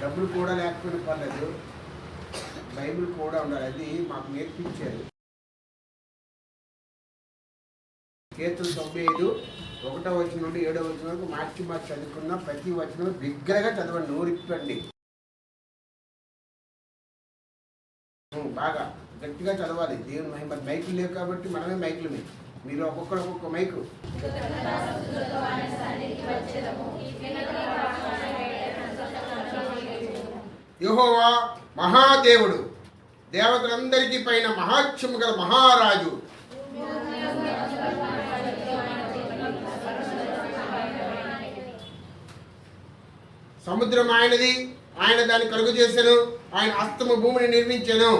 డబ్బులు కూడా లేకపోయినా పర్లేదు, బైబిల్ కూడా ఉండాలి. అది మాకు నేర్పించారు. కీర్తన 95 1వ వచనం నుండి 7వ వచనం వరకు మార్చి చదువుకున్న ప్రతి వచనం బిగ్గరగా చదవండి, నోరిప్పండి, బాగా గట్టిగా చదవాలి. దేవుని మహిమ. మైకులు లేవు కాబట్టి మనమే మైకులు మీరు ఒక్కొక్క మైకు. యెహోవా మహాదేవుడు, దేవతలందరికీ పైన మహాత్మ్యము గల మహారాజు. సముద్రం ఆయనది, ఆయన దాన్ని కలుగు చేశాను, ఆయన హస్తము భూమిని నిర్మించాను.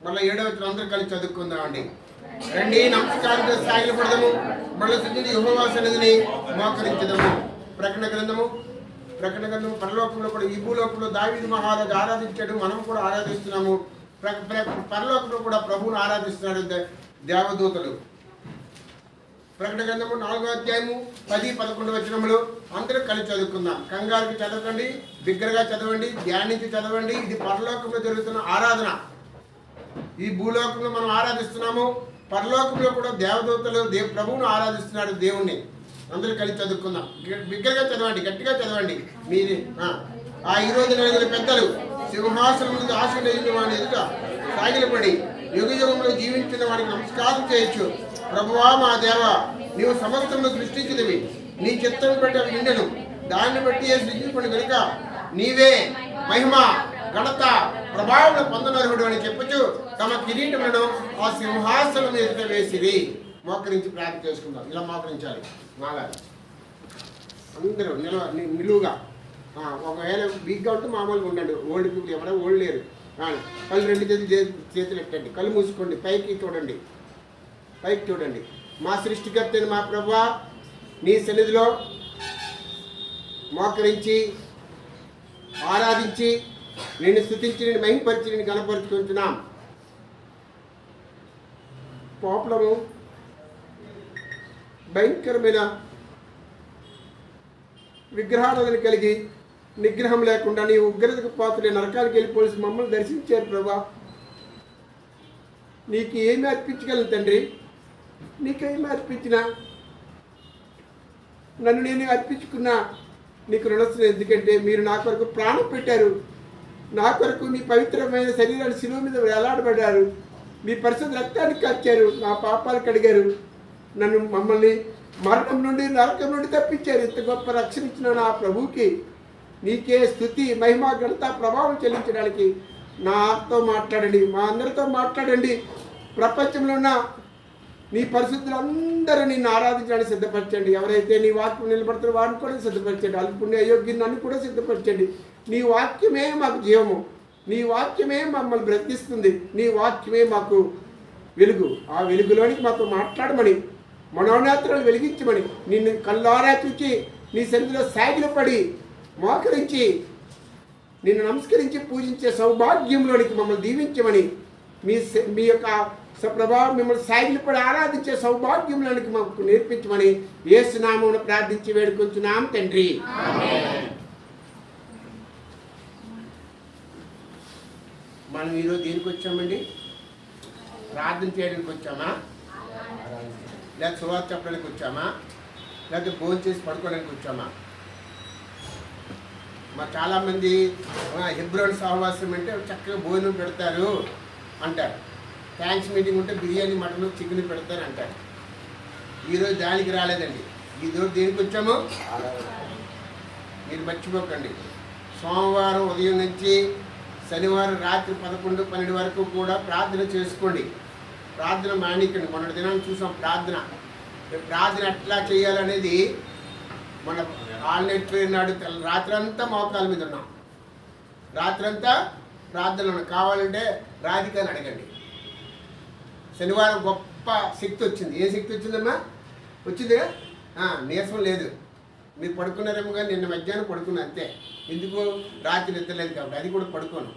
మళ్ళీ 7వ వచనం అందరూ కలిసి చదువుకుందామండి. రండి, నమస్కారంతో సాగిలపడదాము, మళ్ళీ సృష్టించి యెహోవా సన్నిధిని మోకరించదము. ప్రకటన గ్రంథము పరలోకంలో కూడా, ఈ భూలోకంలో దావీదు మహారాజు ఆరాధించాడు, మనం కూడా ఆరాధిస్తున్నాము. పరలోకంలో కూడా ప్రభువును ఆరాధిస్తున్నాడు దేవదూతలు. ప్రకటన గ్రంథము 4వ అధ్యాయము 10, 11 వచనములు అందరూ కలిసి చదువుకుందాం. కంగారుకి చదవండి, బిగ్గరగా చదవండి, ధ్యానించి చదవండి. ఇది పరలోకంలో జరుగుతున్న ఆరాధన. ఈ భూలోకంలో మనం ఆరాధిస్తున్నాము, పరలోకంలో కూడా దేవదూతలు ప్రభువును ఆరాధిస్తున్నాడు, దేవుణ్ణి. అందరూ కలిసి చదువుకుందాం. బిగ్గరగా చదవండి, గట్టిగా చదవండి. మీరు ఈ రోజు 4 పెద్దలు సింహాసనం నుండి ఆశీర్వదించిన వాడిని ఎదుట సాగిలపడి యుగ యుగంలో జీవించిన వాడికి నమస్కారం చేయొచ్చు. ప్రభువా మా దేవ, నీవు సమస్తమును సృష్టించినవి, నీ చిత్తం బట్టి అవి నిండెను, దాన్ని బట్టి సృష్టించుకుని కనుక నీవే మహిమ ఘనత ప్రభావం పొందనర్హుడు అని చెప్పుచు తమ కిరీటములను ఆ సింహాసనం ఎదుట వేసిరి. మోకరించి ప్రార్థన చేసుకుందాం. ఇలా మోకరించాలి. మాలా అందరూ నిలువుగా. ఒకవేళ వీక్గా ఉంటే మామూలుగా ఉండండి. ఓల్డ్ పీపుల్ ఎవరైనా ఓల్డ్ లేరు. కళ్ళు 2 చేతులు ఎట్టండి, కళ్ళు మూసుకోండి, పైకి చూడండి, పైకి చూడండి. మా సృష్టికర్తని మా ప్రభువా, నీ సన్నిధిలో మోకరించి ఆరాధించి నిన్ను స్తుతించి నిన్ను మహిమపరిచి నిన్ను కనపరుచుకుంటున్నాం. పాపలము భయంకరమైన విగ్రహారాధన కలిగి నిగ్రహం లేకుండా నీ ఉగ్రతకు పాత్రలే నరకానికి వెళ్ళిపోసి మమ్మల్ని దర్శించారు ప్రభా. నీకు ఏమి అర్పించగలను తండ్రి? నీకేమి అర్పించినా, నన్ను నేను అర్పించుకున్నా నీకు రుణస్తులు. ఎందుకంటే మీరు నా కొరకు ప్రాణం పెట్టారు, నా కొరకు మీ పవిత్రమైన శరీరాన్ని శిలువ మీద వేలాడబడ్డారు, మీ పరిశుద్ధ రక్తాన్ని కాచారు, నా పాపాలు కడిగారు, మమ్మల్ని మరణం నుండి నరకం నుండి తప్పించారు. ఇంత గొప్ప రక్షణ ఇచ్చిన నా ప్రభువుకి నీకే స్తుతి మహిమ ఘనత ప్రభావం చెల్లించడానికి నాతో మాట్లాడండి, మా అందరితో మాట్లాడండి. ప్రపంచంలో ఉన్న నీ పరిశుద్ధులందరూ నిన్ను ఆరాధించడానికి సిద్ధపరచండి. ఎవరైతే నీ వాక్యం నిలబడతారో వారిని కూడా సిద్ధపరచండి. అల్పుణ్య అయోగ్యం నన్ను కూడా సిద్ధపరచండి. నీ వాక్యమే మాకు జీవము, నీ వాక్యమే మమ్మల్ని బ్రతికిస్తుంది, నీ వాక్యమే మాకు వెలుగు. ఆ వెలుగులోనికి మాతో మాట్లాడమని, మనోనేత్రాలు వెలిగించమని, నిన్ను కళ్ళారా చూచి నీ సన్నిధిలో సాగిలపడి మోకరించి నిన్ను నమస్కరించి పూజించే సౌభాగ్యంలోనికి మమ్మల్ని దీవించమని, మీ యొక్క ప్రభావం మిమ్మల్ని సాగిలపడి ఆరాధించే సౌభాగ్యంలోనికి మాకు నేర్పించమని యేసు నామమున ప్రార్థించి వేడుకొంచున్నాం తండ్రి. మనం ఈరోజు దేనికి వచ్చామండి? ప్రార్థన చేయడానికి వచ్చామా? లేక సువార్త చెప్పడానికి వచ్చామా? లేకపోతే భోజనం చేసి పడుకోవడానికి వచ్చామా? చాలామంది హెబ్రోన్ సహవాసం అంటే చక్కగా భోజనం పెడతారు అంటారు, థ్యాంక్స్ మీటింగ్ ఉంటే బిర్యానీ మటన్ చికెన్ పెడతారు అంటారు. ఈరోజు దానికి రాలేదండి. ఈరోజు దేనికి వచ్చాము మీరు మర్చిపోకండి. సోమవారం ఉదయం నుంచి శనివారం రాత్రి 11, 12 వరకు కూడా ప్రార్థన చేసుకోండి. ప్రార్థన మానేకండి. మొన్నటి దినాన్ని చూసాం ప్రార్థన ఎట్లా చేయాలనేది. మన ఆల్నైట్ ప్రేయర్ నాడు రాత్రంతా మోకాల మీద ఉన్నాం, రాత్రంతా ప్రార్థనలు ఉన్నాం. కావాలంటే రాధికని అడగండి. శనివారం గొప్ప శక్తి వచ్చింది. ఏ శక్తి వచ్చిందమ్మా? వచ్చిందిగా, నీరసం లేదు. మీరు పడుకున్నారేమో కానీ నిన్న మధ్యాహ్నం పడుకున్నా అంతే. ఎందుకు? రాత్రి నిద్రలేదు కాబట్టి. అది కూడా పడుకోను.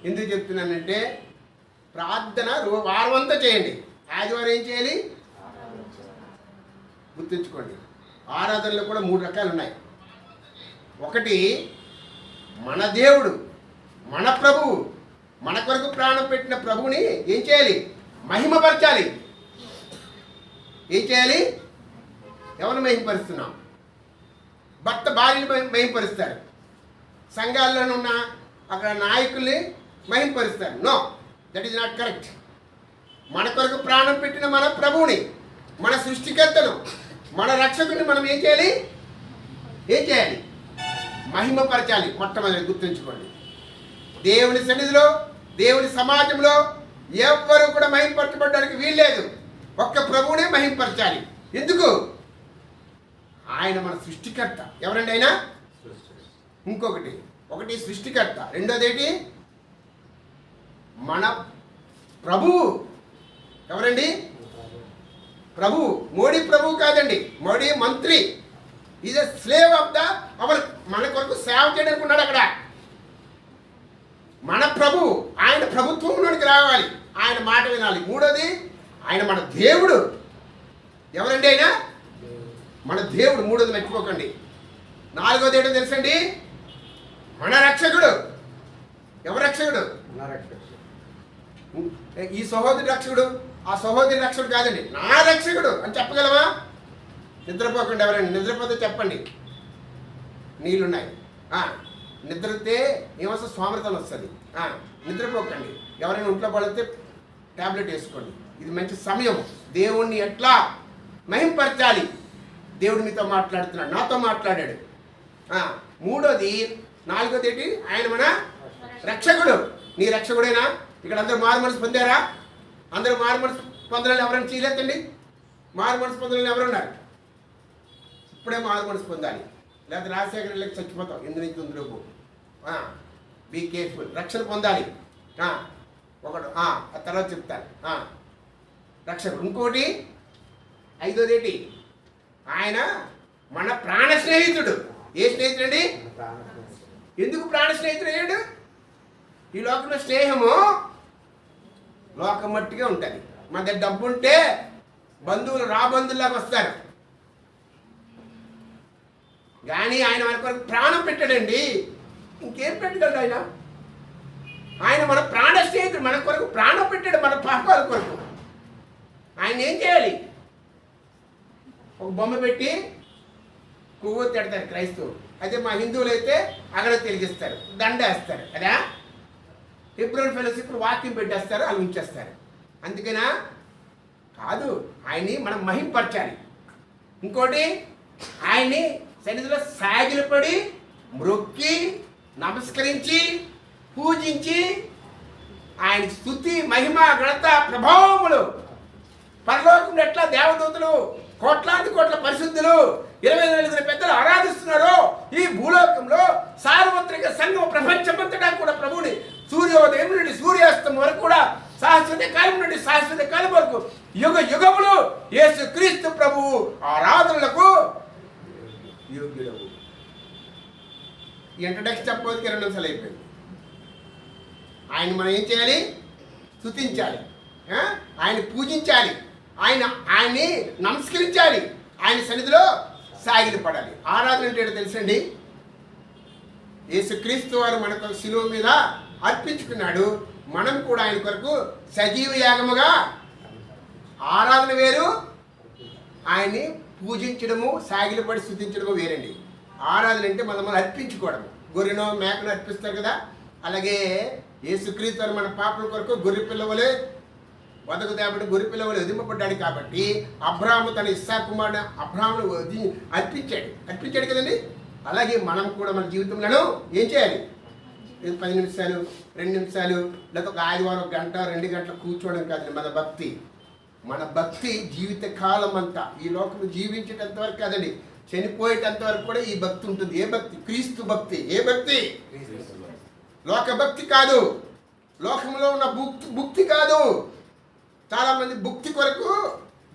ఎందుకు చెప్తున్నానంటే ప్రార్థన వారం అంతా చేయండి. ఆదివారం ఏం చేయాలి? గుర్తుంచుకోండి. ఆరాధనలో కూడా 3 రకాలు ఉన్నాయి. ఒకటి మన దేవుడు, మన ప్రభువు, మన కొరకు ప్రాణం పెట్టిన ప్రభువుని ఏం చేయాలి? మహిమపరచాలి. ఏం చేయాలి? ఎవరిని మహిమపరుస్తున్నాం? భర్త భార్యని మహిమపరుస్తారు. సంఘాల్లో ఉన్న అక్కడ నాయకుల్ని మహిమపరుస్తారు. No, that is not correct. మన కొరకు ప్రాణం పెట్టిన మన ప్రభువుని, మన సృష్టికర్తను, మన రక్షకుని మనం ఏం చేయాలి? మహిమపరచాలి. మొట్టమొదటి గుర్తుంచుకోండి, దేవుని సన్నిధిలో, దేవుని సమాజంలో ఎవ్వరూ కూడా మహిమపరచబడడానికి వీల్లేదు. ఒక్క ప్రభువునే మహిమపరచాలి. ఎందుకు? ఆయన మన సృష్టికర్త. ఎవరండి ఆయన? ఒకటి సృష్టికర్త, రెండోది ఏంటి? మన ప్రభువు. ఎవరండి? ప్రభువు. మోడీ ప్రభువు కాదండి, మోడీ మంత్రి. Is a slave of the hour. మన కొరకు సేవ చేయడానికి ఉన్నాడు అక్కడ. మన ప్రభువు, ఆయన ప్రభుత్వంలోనికి రావాలి, ఆయన మాట వినాలి. మూడోది, ఆయన మన దేవుడు. ఎవరండి ఆయన? మన దేవుడు. మూడోది మర్చిపోకండి. నాలుగోది ఏంటో తెలుసండి? మన రక్షకుడు. ఎవరు రక్షకుడు? ఈ సహోదరి రక్షకుడు, ఆ సహోదరి రక్షకుడు కాదండి, నా రక్షకుడు అని చెప్పగలమా? నిద్రపోకండి. ఎవరండి నిద్రపోతే చెప్పండి. నీళ్ళున్నాయి. నిద్రతే ఏమొస్తుంది? సోమరతలు వస్తుంది. నిద్రపోకండి. ఎవరైనా ఒంట్లో పడితే ట్యాబ్లెట్ వేసుకోండి. ఇది మంచి సమయం. దేవుణ్ణి ఎట్లా మహింపరచాలి? దేవుడు మీతో మాట్లాడుతున్నాడు, నాతో మాట్లాడాడు. నాలుగోది ఏంటి? ఆయన మన రక్షకుడు. నీ రక్షకుడేనా? ఇక్కడ అందరూ మారు మనసు పొందారా? అందరూ మారు మనసు పొందాలని ఎవరైనా చేయలేదండి? మారు మనసు పొందాలని ఎవరున్నారు? ఇప్పుడే మారు మనసు పొందాలి, లేకపోతే రాజశేఖర రెడ్డికి చచ్చిపోతాం. ఎందుకు ఉందిలోపు. Be careful. రక్షణ పొందాలి. ఒకడు ఆ తర్వాత చెప్తాను. రక్షకుడు. ఇంకోటి ఐదోది ఏంటి? ఆయన మన ప్రాణ స్నేహితుడు. ఏ స్నేహితుడు అండి? ఎందుకు ప్రాణ స్నేహితుడు అయ్యాడు? ఈ లోకంలో స్నేహము లోకం మట్టిగా ఉంటుంది. మన దగ్గర డబ్బు ఉంటే బంధువులు రాబంధువులాగా వస్తారు. కానీ ఆయన మన కొరకు ప్రాణం పెట్టాడండి. ఇంకేం పెట్టగలడు ఆయన? ఆయన మన ప్రాణ స్నేహితుడు. మన కొరకు ప్రాణం పెట్టాడు, మన పాపాల కొరకు. ఆయన ఏం చేయాలి? ఒక బొమ్మ పెట్టి కొవ్వొత్తి పెడతారు క్రైస్తవులు. అయితే మా హిందువులు అయితే అక్కడ తిరిగిస్తారు, దండేస్తారు కదా. ఫిబ్రవరి ఫెలోషిప్ వాక్యం పెట్టేస్తారు, వాళ్ళు ఉంచేస్తారు. అందుకనా కాదు, ఆయన్ని మనం మహింపరచాలి. ఇంకోటి, ఆయన్ని సన్నిధిలో సాగిలపడి మ్రొక్కి నమస్కరించి పూజించి ఆయన స్తుతి మహిమ ఘనత ప్రభావములు పరలోకంలో ఎట్లా దేవదూతలు కోట్లాది కోట్ల పరిశుద్ధులు 24 పెద్దలు ఆరాధిస్తున్నారో ఈ భూలోకంలో సార్వత్రిక సంఘం ప్రపంచమంతటా కూడా ప్రభువుని సూర్యోదయం నుండి సూర్యాస్తం వరకు కూడా శాశ్వత కాలం నుండి శాశ్వత కాలం వరకు యుగ యుగములు యేసు క్రీస్తు ప్రభువు ఆరాధనలకు యోగ్యుడవు. ఇంట్రడక్షన్ చెప్పబోతుకి 2 నిమిషాలు అయిపోయింది. ఆయన మనం ఏం చేయాలి? స్తుతించాలి, ఆయన పూజించాలి, ఆయన్ని నమస్కరించాలి, ఆయన సన్నిధిలో సాగిలపడాలి. ఆరాధన అంటే ఏంటో తెలుసండి? యేసుక్రీస్తు వారు మనకు శిలువ మీద అర్పించుకున్నాడు. మనం కూడా ఆయన కొరకు సజీవ యాగముగా. ఆరాధన వేరు, ఆయన్ని పూజించడము సాగిలపడి స్తుతించడము వేరండి. ఆరాధన అంటే మనం అర్పించుకోవడం. గొర్రెనో మేకను అర్పిస్తారు కదా, అలాగే యేసుక్రీస్తు వారు మన పాపల కొరకు గొర్రె పిల్లవలే వదకు తేబడి గొర్రె పిల్లవలే వదింపబడ్డాడు. కాబట్టి అబ్రాహాము తన ఇస్సాకు కుమారుడు అబ్రాహామును అర్పించాడు కదండి. అలాగే మనం కూడా మన జీవితంలో ఏం చేయాలి? 10 నిమిషాలు 2 నిమిషాలు లేకపోతే ఒక ఆదివారం 1 గంట 2 గంటలు కూర్చోవడం కాదండి మన భక్తి జీవిత కాలం అంతా. ఈ లోకం జీవించేటంత వరకు కాదండి, చనిపోయేటంత వరకు కూడా ఈ భక్తి ఉంటుంది. ఏ భక్తి? క్రీస్తు భక్తి. ఏ భక్తి? లోక భక్తి కాదు, లోకంలో ఉన్న భక్తి కాదు. చాలా మంది భక్తి కొరకు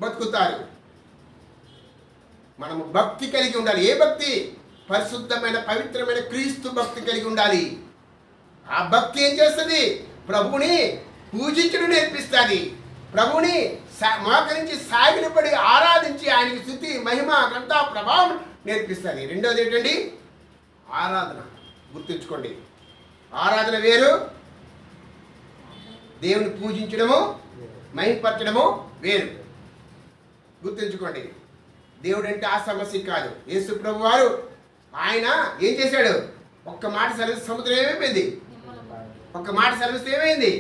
బతుకుతారు. మనము భక్తి కలిగి ఉండాలి. ఏ భక్తి? పరిశుద్ధమైన పవిత్రమైన క్రీస్తు భక్తి కలిగి ఉండాలి. ఆ భక్తి ఏం చేస్తుంది? ప్రభువుని పూజించడం నేర్పిస్తుంది, ప్రభువుని మోకరించి సాగిలపడి ఆరాధించి ఆయనకి స్తుతి మహిమ ఘనత ప్రభావం నేర్పిస్తుంది. రెండోది ఏంటండి? ఆరాధన. గుర్తుంచుకోండి, ఆరాధన వేరు, దేవుని పూజించడము మహిమపరచడము వేరు. గుర్తుంచుకోండి, దేవుడు అంటే ఆ సమస్య కాదు. యేసు ప్రభు వారు ఆయన ఏం చేశాడు? ఒక్క మాట సెలవిస్తే సముద్రం ఏమైపోయింది? ఒక్క మాట సెలవిస్తే ఏమైంది?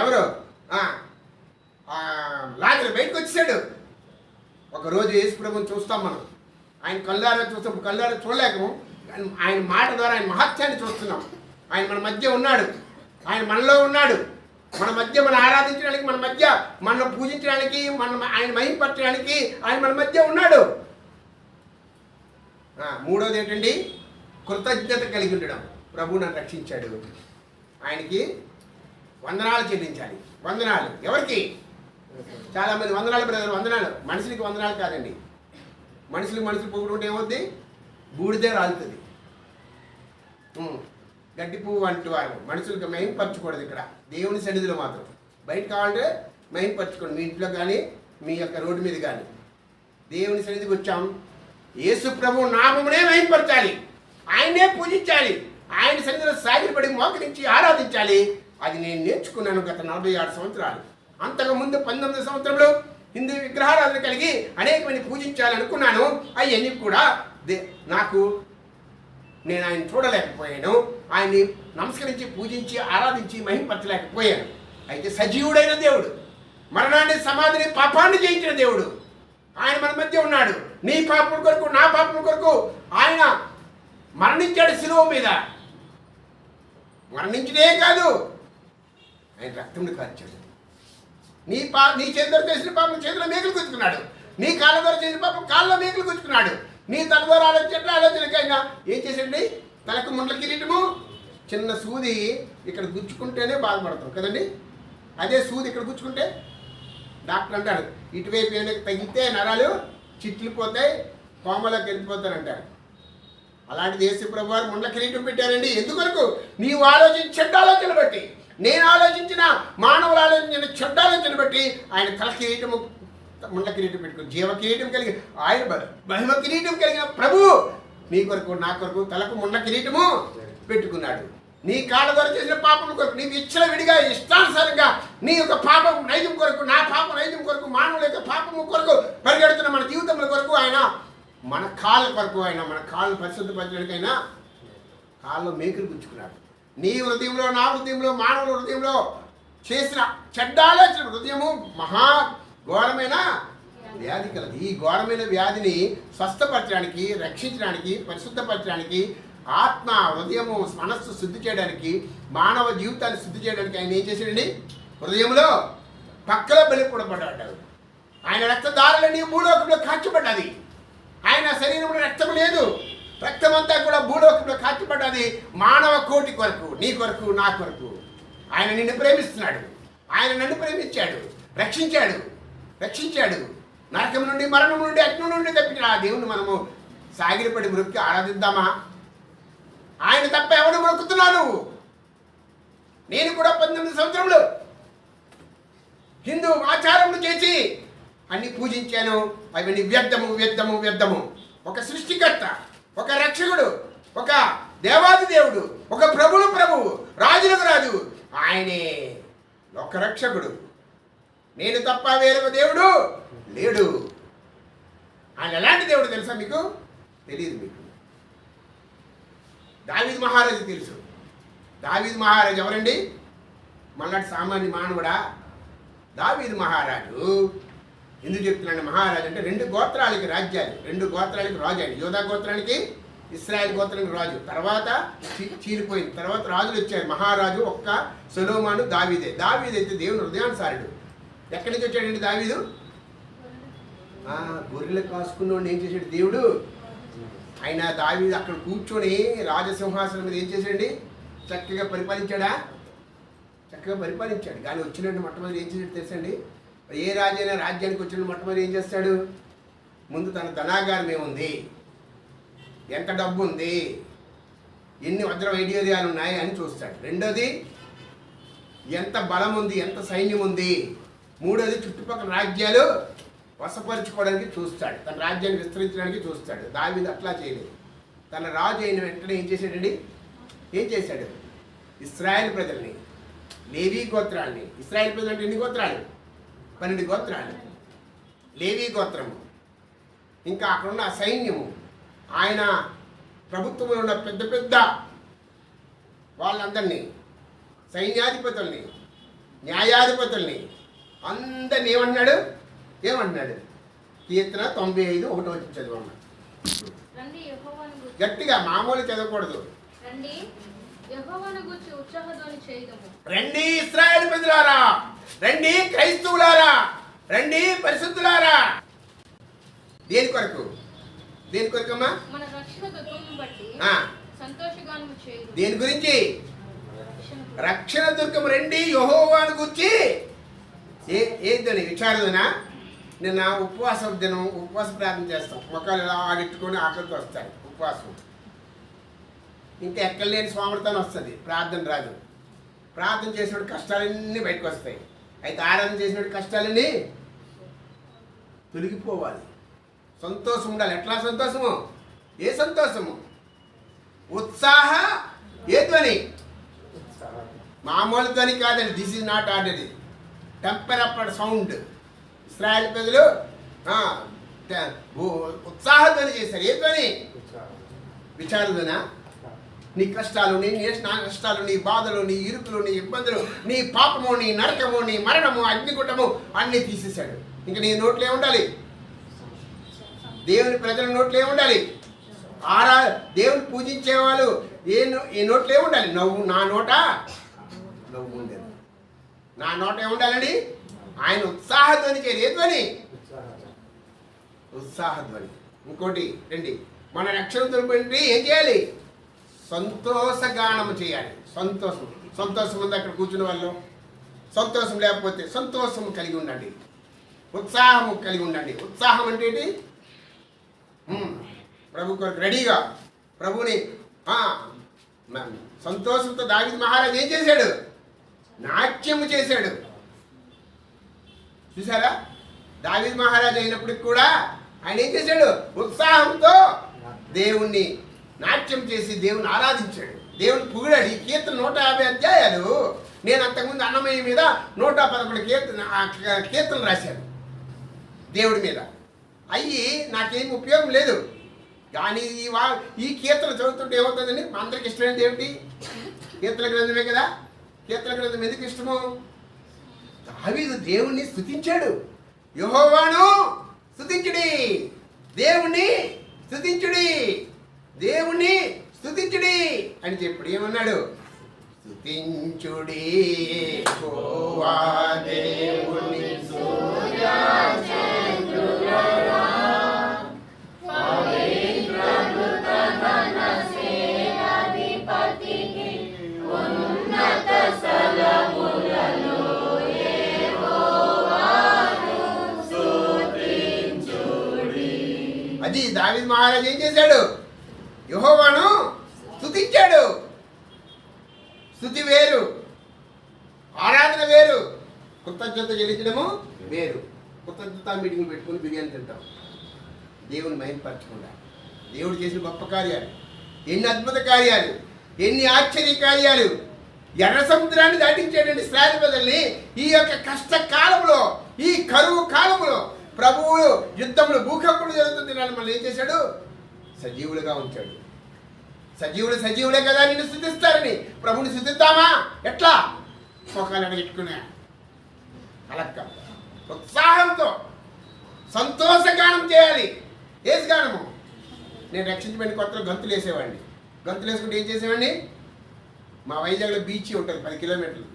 ఎవరు లాజరు బయటకు వచ్చేసాడు. ఒకరోజు యేసు ప్రభుని చూస్తాం మనం, ఆయన కళ్ళారా చూస్తాం, కళ్ళారా చూడలేకము ఆయన మాట ద్వారా ఆయన మహత్యాన్ని చూస్తున్నాం. ఆయన మన మధ్య ఉన్నాడు, ఆయన మనలో ఉన్నాడు, మన మధ్య మనం ఆరాధించడానికి, మన మధ్య మనం పూజించడానికి, ఆయన మహిమపరచడానికి ఆయన మన మధ్య ఉన్నాడు. మూడోది ఏంటండి? కృతజ్ఞత కలిగి ఉండడం. ప్రభు నన్ను రక్షించాడు, ఆయనకి వందనాలు చెల్లించాలి. వందనాలు ఎవరికి? చాలామంది వందనాలు బ్రదర్, వందనాలు. మనుషులకి వందనాలు కాదండి. మనుషులు పొగుడుకుంటే ఏమవుద్ది? బూడిదే రాలుతుంది. గడ్డి పువ్వు అంటువారు. మనుషులకు మహిమపరచకూడదు. ఇక్కడ దేవుని సన్నిధిలో మాత్రం. బయట కావాలంటే మహిమపరచుకోండి, మీ ఇంట్లో కానీ మీ యొక్క రోడ్డు మీద కానీ. దేవుని సన్నిధికి వచ్చాం, యేసు ప్రభు నామమునే మహిమపరచాలి, ఆయనే పూజించాలి, ఆయన సన్నిధిలో సాగిలపడి మోకరించి ఆరాధించాలి. అది నేను నేర్చుకున్నాను గత 46 సంవత్సరాలు. అంతకుముందు 19 సంవత్సరంలో హిందూ విగ్రహారాధన కలిగి అనేకమంది పూజించాలనుకున్నాను. అవన్నీ కూడా నేను ఆయన చూడలేకపోయాను, ఆయన్ని నమస్కరించి పూజించి ఆరాధించి మహిమపరచలేకపోయాను. అయితే సజీవుడైన దేవుడు, మరణాన్ని సమాధిని పాపాన్ని జయించిన దేవుడు ఆయన మన మధ్య ఉన్నాడు. నీ పాపం కొరకు నా పాపం కొరకు ఆయన మరణించాడు శిలువ మీద. మరణించడే కాదు, ఆయన రక్తంను కార్చాడు. నీ చేతిలో చేసిన పాపం చేతిలో మేకలు గుచ్చుకున్నాడు, నీ కాళ్ళ ద్వారా చేసిన పాపం కాళ్ళలో మేకలు గుచ్చుకున్నాడు. నీ తల ద్వారా ఆలోచనకైనా ఏం చేసండి? తలకు ముండ్ల కిరీటము, చిన్న సూది ఇక్కడ గుచ్చుకుంటేనే బాధపడతాం కదండి. అదే సూది ఇక్కడ గుచ్చుకుంటే డాక్టర్ అంటాడు ఇటువైపు ఏమైనా తగిలితే నరాలు చిట్లు పోతాయి, కోమలోకి వెళ్ళిపోతారంటారు. అలాంటిది యేసు ప్రభు వారు ముండ్ల కిరీటం పెట్టారండి. ఎందుకొరకు? నీవు ఆలోచించి చెడ్డ ఆలోచన బట్టి, నేను ఆలోచించిన మానవులు ఆలోచించిన చెడ్డ ఆలోచన బట్టి ఆయన తల కిరీటము ముండ్ల కిరీటం పెట్టుకుని జీవ కిరీటం కలిగి ఆయన మహిమ కిరీటం కలిగిన ప్రభు నీ కొరకు నా కొరకు తలకు ముండ్ల కిరీటము పెట్టుకున్నాడు. నీ కాళ్ళ ద్వారా చేసిన పాపం కొరకు, నీ ఇచ్చల విడిగా ఇష్టానుసారంగా నీ యొక్క పాపం నైజం కొరకు, నా పాపం నైజం కొరకు, మానవుల యొక్క పాపము కొరకు పరిగెడుతున్న మన జీవితముల కొరకు ఆయన మన కాళ్ళ కొరకు, ఆయన మన కాళ్ళు పరిశుద్ధపరచడానికైనా కాళ్ళు మేకులు గుచ్చుకున్నాడు. నీ హృదయంలో, నా హృదయంలో, మానవుల హృదయంలో చేసిన చెడ్డ ఆలోచన హృదయము మహా ఘోరమైన వ్యాధి కలది. ఈ ఘోరమైన వ్యాధిని స్వస్థపరచడానికి, రక్షించడానికి, పరిశుద్ధపరచడానికి, ఆత్మ హృదయము మనస్సు శుద్ధి చేయడానికి, మానవ జీవితాన్ని శుద్ధి చేయడానికి ఆయన ఏం చేశాడండి? హృదయంలో పక్కలో బలిపడబడ్డాడు. ఆయన రక్తధారలన్నీ భూలోకంలో కాల్చబడ్డది. ఆయన శరీరంలో రక్తం లేదు, రక్తం అంతా కూడా భూలోకంలో కాల్చబడ్డది. మానవ కోటి కొరకు, నీ కొరకు, నా కొరకు ఆయన నిన్ను ప్రేమిస్తున్నాడు. ఆయన నన్ను ప్రేమించాడు, రక్షించాడు. నరకం నుండి, మరణం నుండి, అగ్ని నుండి తప్పించిన ఆ దేవుని మనము సాగిలపడి మృక్కి ఆరాధిద్దామా? ఆయన తప్ప ఎవరు మొక్కుతున్నావు? నేను కూడా 19 సంవత్సరంలో హిందూ ఆచారములు చేసి అన్ని పూజించాను. అవన్నీ వ్యర్థము. ఒక సృష్టికర్త, ఒక రక్షకుడు, ఒక దేవాది దేవుడు, ఒక ప్రభువు, రాజులకు రాజు ఆయనే ఒక రక్షకుడు. నేను తప్ప వేరొక దేవుడు లేడు. ఆయన ఎలాంటి దేవుడు తెలుసా మీకు? తెలియదు. మీకు దావీదు మహారాజు తెలుసు. దావీదు మహారాజు ఎవరండి? మళ్ళాటి సామాన్య మానవుడా? దావీదు మహారాజు ఎందుకు చెప్తున్నాను? మహారాజు అంటే 2 గోత్రాలకి రాజ్యాలు, 2 గోత్రాలకి రాజు. ఆయన యోధా గోత్రానికి, ఇశ్రాయేల్ గోత్రానికి రాజు. తర్వాత చీలిపోయింది. తర్వాత రాజులు వచ్చారు. మహారాజు ఒక్క సొలొమోను, దావీదే. దావీదైతే దేవుని హృదయానుసారుడు. ఎక్కడి నుంచి వచ్చాడండి దావీదు? గొర్రెలు కాసుకున్నోడు ఏం చేశాడు దేవుడు? ఆయన దావీదు అక్కడ కూర్చొని రాజసింహాసనం మీద ఏం చేశాడండి? చక్కగా పరిపాలించాడా? చక్కగా పరిపాలించాడు. కానీ వచ్చినట్టు మొట్టమొదటి ఏం చేశాడు తెలుసండి? ఏ రాజైనా రాజ్యానికి వచ్చిన మొట్టమొదటి ఏం చేస్తాడు? ముందు తన ధనాగారం ఏముంది, ఎంత డబ్బు ఉంది, ఎన్ని వజ్ర వైఢూర్యాలు ఉన్నాయి అని చూస్తాడు. రెండోది ఎంత బలం ఉంది, ఎంత సైన్యం ఉంది, మూడోది చుట్టుపక్కల రాజ్యాలు వశపరుచుకోవడానికి చూస్తాడు, తన రాజ్యాన్ని విస్తరించడానికి చూస్తాడు. దావీదు అట్లా చేయలేదు. తన రాజు అయిన వెంటనే ఏం చేశాడండి? ఏం చేశాడు? ఇశ్రాయేలు ప్రజల్ని, లేవీ గోత్రాల్ని, ఇశ్రాయేల్ ప్రజలు అంటే ఎన్ని గోత్రాలు? 12 గోత్రాలు. లేవీ గోత్రము, ఇంకా అక్కడున్న సైన్యము, ఆయన ప్రభుత్వంలో ఉన్న పెద్ద పెద్ద వాళ్ళందరినీ, సైన్యాధిపతుల్ని, న్యాయాధిపతుల్ని అందరిని ఏమన్నాడు? కీర్తన 95:1 చదవమ్మా. గట్టిగా, మామూలు చదవకూడదు. రండి ఇశ్రాయేలు ప్రజలారా, రండి క్రైస్తవులారా, రండి పరిశుద్ధులారా. దేని కొరకమ్మా? దేని గురించి? రక్షణ దుర్గం. రండి యెహోవాను గురించి. ఏంటని విచారదనా? నిన్న ఉపవాస ప్రార్థన చేస్తాం. మొక్కలు ఇలా ఆగెట్టుకొని ఆకలితో వస్తాయి. ఉపవాసం ఇంకా ఎక్కలేని స్వామర్థాన్ని వస్తుంది, ప్రార్థన రాదు. ప్రార్థన చేసినప్పుడు కష్టాలన్నీ బయటకు వస్తాయి. అయితే ఆరాధన చేసినప్పుడు కష్టాలన్నీ తొలగిపోవాలి. సంతోషం ఉండాలి. ఎట్లా సంతోషము? ఏ సంతోషము? ఉత్సాహ. ఏ ధ్వని? మామూలు ధ్వని కాదండి. This is not ఆర్డరీ, temper up sound. Israel ప్రజలు ఉత్సాహ ధ్వని చేశారు. ఏ ధ్వని? విచారదునా? నీ కష్టాలు, నీ నష్టాలు, నీ బాధలు, నీ ఇరుకులు, నీ ఇబ్బందులు, నీ పాపము, నీ నరకము, నీ మరణము, అగ్నిగుండము అన్నీ తీసేశాడు. ఇంకా నీ నోట్లో ఏముండాలి? దేవుని ప్రజల నోట్లో ఏముండాలి? దేవుని పూజించే వాళ్ళు ఏ నోట్లో ఏముండాలి? నవ్వు. నా నోట నవ్వు ఉండేది. నా నోట ఏముండాలండి? ఆయన ఉత్సాహధ్వని చేయాలి. ఏ ధ్వని? ఉత్సాహధ్వని. ఇంకోటి రండి, మన రక్షణ దొరికి ఏం చేయాలి? సంతోషగానము చేయాలి. సంతోషం ఉంది అక్కడ కూర్చున్న వాళ్ళు. సంతోషం లేకపోతే సంతోషము కలిగి ఉండండి, ఉత్సాహము కలిగి ఉండండి. ఉత్సాహం అంటే ఏంటి? ప్రభు కొరకు రెడీగా ప్రభుని సంతోషంతో దావీదు మహారాజు ఏం చేశాడు? నాట్యము చేశాడు. చూసారా? దావీదు మహారాజు అయినప్పటికి కూడా ఆయన ఏం చేశాడు? ఉత్సాహంతో దేవుణ్ణి నాట్యం చేసి దేవుని ఆరాధించాడు, దేవుని పొగిడాడు. ఈ కీర్తన 150 అధ్యాయాలు. నేను అంతకుముందు అన్నమయ్య మీద 111 కీర్తనలు రాశాను దేవుడి మీద. అయ్యి నాకేం ఉపయోగం లేదు. కానీ ఈ కీర్తన చదువుతుంటే ఏమవుతుందని అందరికి ఇష్టమైనది ఏమిటి? కీర్తన గ్రంథమే కదా. కీర్తన గ్రంథం ఎందుకు ఇష్టము? దావీదు దేవుణ్ణి స్తుతించాడు. యెహోవాను స్తుతించుడి, దేవుణ్ణి స్తుతించుడి, దేవుణ్ణి స్తుతించుడి అని చెప్పాడు. ఏమన్నాడు? స్తుతించుడి యెహోవా దేవుని అది దావీదు మహారాజు ఏం చేశాడు? యెహోవాను స్తుతించాడు. స్తుతి వేరు, ఆరాధన వేరు, కృతజ్ఞత చెల్లించడము వేరు. కృతజ్ఞత మీటింగ్ పెట్టుకుని బిర్యానీ తింటాం దేవుని మహిమపరచకుండా. దేవుడు చేసిన గొప్ప కార్యాలు, ఎన్ని అద్భుత కార్యాలు, ఎన్ని ఆశ్చర్య కార్యాలు. ఎర్ర సముద్రాన్ని దాటించాడండి ఇశ్రాయేలు ప్రజల్ని. ఈ యొక్క కష్టకాలంలో, ఈ కరువు కాలంలో ప్రభువు యుద్ధములు, భూకంపములు జరుగుతుంది. మళ్ళీ ఏం చేశాడు? సజీవులుగా ఉంచాడు. సజీవులే కదా నిన్ను స్తుతిస్తారని. ప్రభుని స్తుతిద్దామా? ఎట్లా? మొఖాలు అడగెట్టుకునే అలక్క ఉత్సాహంతో సంతోషగానం చేయాలి. ఏసు గానము. నేను రక్షించబడిన కొత్తలో గంతులు వేసేవాడిని. గంతులు వేసుకుంటే ఏం చేసేవాడిని? మా వైజాగ్లో బీచ్ ఉంటుంది 10 కిలోమీటర్లు.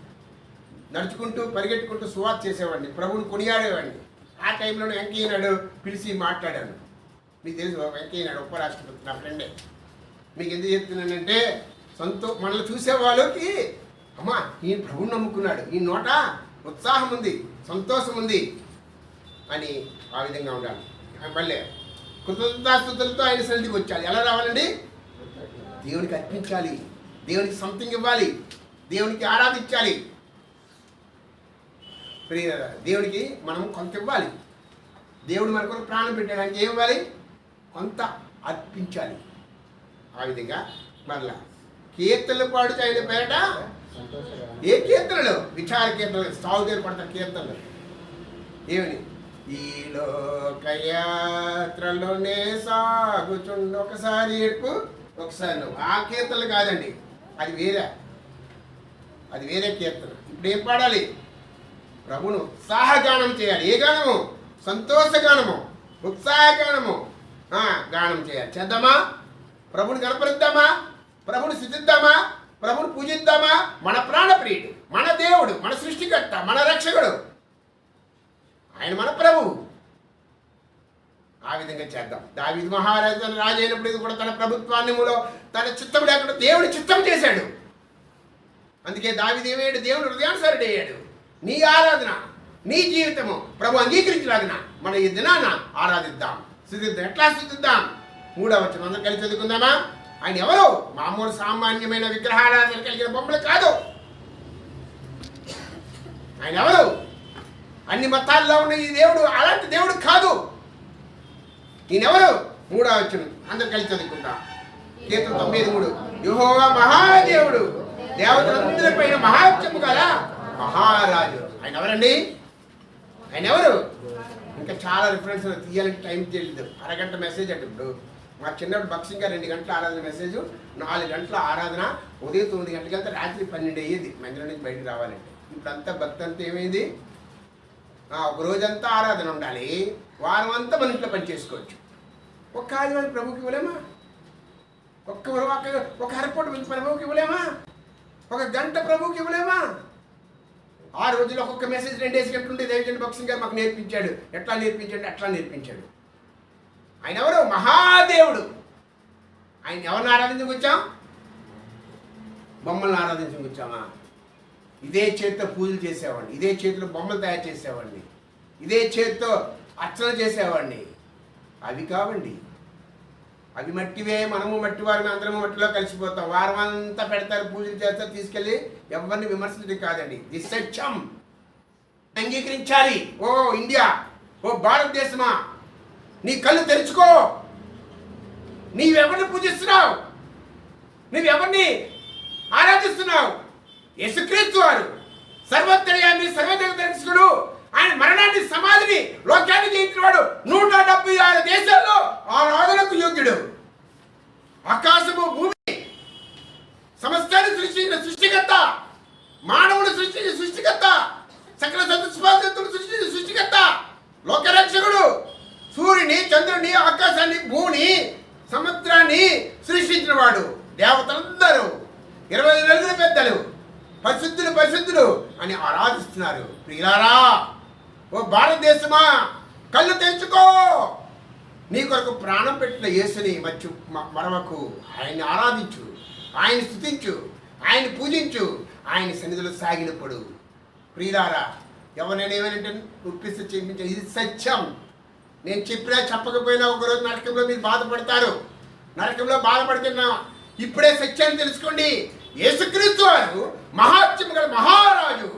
నడుచుకుంటూ పరిగెట్టుకుంటూ సువార్త చేసేవాడిని, ప్రభుని కొనియాడేవాడిని. ఆ టైంలో వెంకయ్య నాయుడు పిలిచి మాట్లాడాను. మీకు తెలుసు వెంకయ్య నాయుడు ఉపరాష్ట్రపతి, నా ఫ్రెండే. మీకు ఎందుకు చెప్తున్నానంటే మనల్ని చూసే వాళ్ళకి అమ్మా ఈయన ప్రభుని నమ్ముకున్నాడు, ఈ నోట ఉత్సాహం ఉంది, సంతోషం ఉంది అని ఆ విధంగా ఉండాలి. మళ్ళీ కృతజ్ఞతాస్తుతులతో ఆయన సన్నిధికి వచ్చాలి. ఎలా రావాలండి? దేవునికి అర్పించాలి, దేవునికి సంథింగ్ ఇవ్వాలి, దేవునికి ఆరాధించాలి. దేవుడికి మనం కొంత ఇవ్వాలి. దేవుడు మన కొరకు ప్రాణం పెట్టడానికి ఏం ఇవ్వాలి? కొంత అర్పించాలి. ఆ విధంగా మరలా కీర్తనలు పాడుతూ ఆయన పేరట ఏ కీర్తనలు? విచార కీర్తనలు, సాగు దగ్గర పడతారు కీర్తనలు. ఏమని? ఈ లోకయాత్రలోనే సాగుచుండు ఒకసారి ఏడుపు ఒకసారి నువ్వు. ఆ కీర్తనలు కాదండి, అది వేరే కీర్తన. ఇప్పుడు ఏం పాడాలి? ప్రభును ఉత్సాహగానం చేయాలి. ఏ గానము? సంతోషగానము, ఉత్సాహగానము గానం చేయాలి. చేద్దామా? ప్రభుని కనపరుద్దామా? ప్రభుని స్థుతిద్దామా? ప్రభుని పూజిద్దామా? మన ప్రాణప్రియుడు, మన దేవుడు, మన సృష్టికర్త, మన రక్షకుడు, ఆయన మన ప్రభువు. ఆ విధంగా చేద్దాం. దావీదు మహారాజు రాజు అయినప్పుడు కూడా తన ప్రభుత్వాన్ని తన చిత్తం లేకుండా దేవుడి చిత్తం చేశాడు. అందుకే దావీదు ఏమయ్యాడు? దేవుడు హృదయానుసారుడు అయ్యాడు. నీ ఆరాధన, నీ జీవితము ప్రభు అంగీకరించలాగిన మన ఈ దినాన ఆరాధిద్దాం, స్థుతిద్దాం. ఎట్లా స్థుతిద్దాం? 3వ వచనం అందరం కలిసి చదువుకుందామా? ఆయన ఎవరు? మామూలు సామాన్యమైన విగ్రహారాధన కలిగిన బొమ్మలు కాదు. ఆయన ఎవరు? అన్ని మతాల్లో ఉన్న ఈ దేవుడు అలాంటి దేవుడు కాదు. ఈయనెవరు? 3వ వచనం అందరం కలిసి చదువుకుందాం. కీర్తన 93. యెహోవా మహాదేవుడు, దేవతలందరిపైన మహాత్యము గల మహారాజు. ఆయన ఎవరండి? ఆయన ఎవరు? ఇంకా చాలా రిఫరెన్స్ తీయాలంటే టైం తెలియదు. అరగంట మెసేజ్ అంటే ఇప్పుడు మా చిన్నప్పుడు భక్సింగ్ గారు 2 గంటల ఆరాధన మెసేజ్, 4 గంటల ఆరాధన, ఉదయం 9 గంటలకు వెళ్తే రాత్రి 12 అయ్యేది మందిరం నుంచి బయటకు రావాలంటే. ఇప్పుడంతా భక్తి అంతా ఏమైంది? ఒక రోజంతా ఆరాధన ఉండాలి, వారం అంతా మన ఇంట్లో పని చేసుకోవచ్చు. ఒక ఆదివారం ప్రభుకి ఇవ్వలేమా? ఒక అరపూట ప్రభుకి ఇవ్వలేమా? ఒక గంట ప్రభుకి ఇవ్వలేమా? 6 రోజులు ఒక్కొక్క మెసేజ్ 2 గంటలు ఉంటే దేవచంద్ర భక్సింగ్ గారు మాకు నేర్పించాడు. ఎట్లా నేర్పించాడు? అట్లా నేర్పించాడు. ఆయన ఎవరు? మహాదేవుడు. ఆయన ఎవరిని ఆరాధించుకు వచ్చాం? బొమ్మలను ఆరాధించుకు వచ్చామా? ఇదే చేతితో పూజలు చేసేవాడిని, ఇదే చేతిలో బొమ్మలు తయారు చేసేవాడిని, ఇదే చేతితో అర్చన చేసేవాడిని. అవి కావండి, అవి మట్టివే. మనము మట్టి వారిని, అందరము మట్టిలో కలిసిపోతాం. వారం అంతా పెడతారు, పూజలు చేస్తారు, తీసుకెళ్ళి ఎవరిని విమర్శించడం కాదండి. ఇది సత్యం, అంగీకరించాలి. ఓ ఇండియా, ఓ భారతదేశమా, నీ కళ్ళు తెరుచుకో. నీవెవరిని పూజిస్తున్నావు? నీవెవరిని ఆరాధిస్తున్నావు? యేసుక్రీస్తు వారు సర్వోత్తరయామి, సర్వదేవదర్శకుడు. ఆయన మరణాన్ని, సమాధిని, లోకాన్ని జయించిన వాడు. 176 దేశాల్లో ఆరాధనకు యోగ్యుడు. ఆకాశము, భూమి, సమస్తాన్ని సృష్టించిన సృష్టికర్త, మానవుడు సృష్టించిన సృష్టికర్త, సకల సత్తులు సృష్టించిన సృష్టికర్త, లోకరక్షకుడు. సూర్యుని, చంద్రుని, ఆకాశాన్ని, భూమిని, సముద్రాన్ని సృష్టించిన వాడు. దేవతలందరూ 24 పెద్దలు పరిశుద్ధులు పరిశుద్ధులు అని ఆరాధిస్తున్నారు. ప్రియులారా, ఓ భారతదేశమా, కళ్ళు తెరుచుకో. నీ కొరకు ప్రాణం పెట్టిన యేసుని మరవకు. ఆయన్ని ఆరాధించు, ఆయన స్తుతించు, ఆయన పూజించు, ఆయన సన్నిధిలో సాగినప్పుడు. ప్రియులారా, ఎవరైనా ఏమైనా ఒప్పిస్తే చెప్పించే, ఇది సత్యం. నేను చెప్పినా చెప్పకపోయినా ఒకరోజు నరకంలో మీరు బాధపడతారు. నరకంలో బాధపడుతున్నా ఇప్పుడే సత్యాన్ని తెలుసుకోండి. యేసుక్రీస్తు వారు మహాత్మ్యం గల మహారాజు.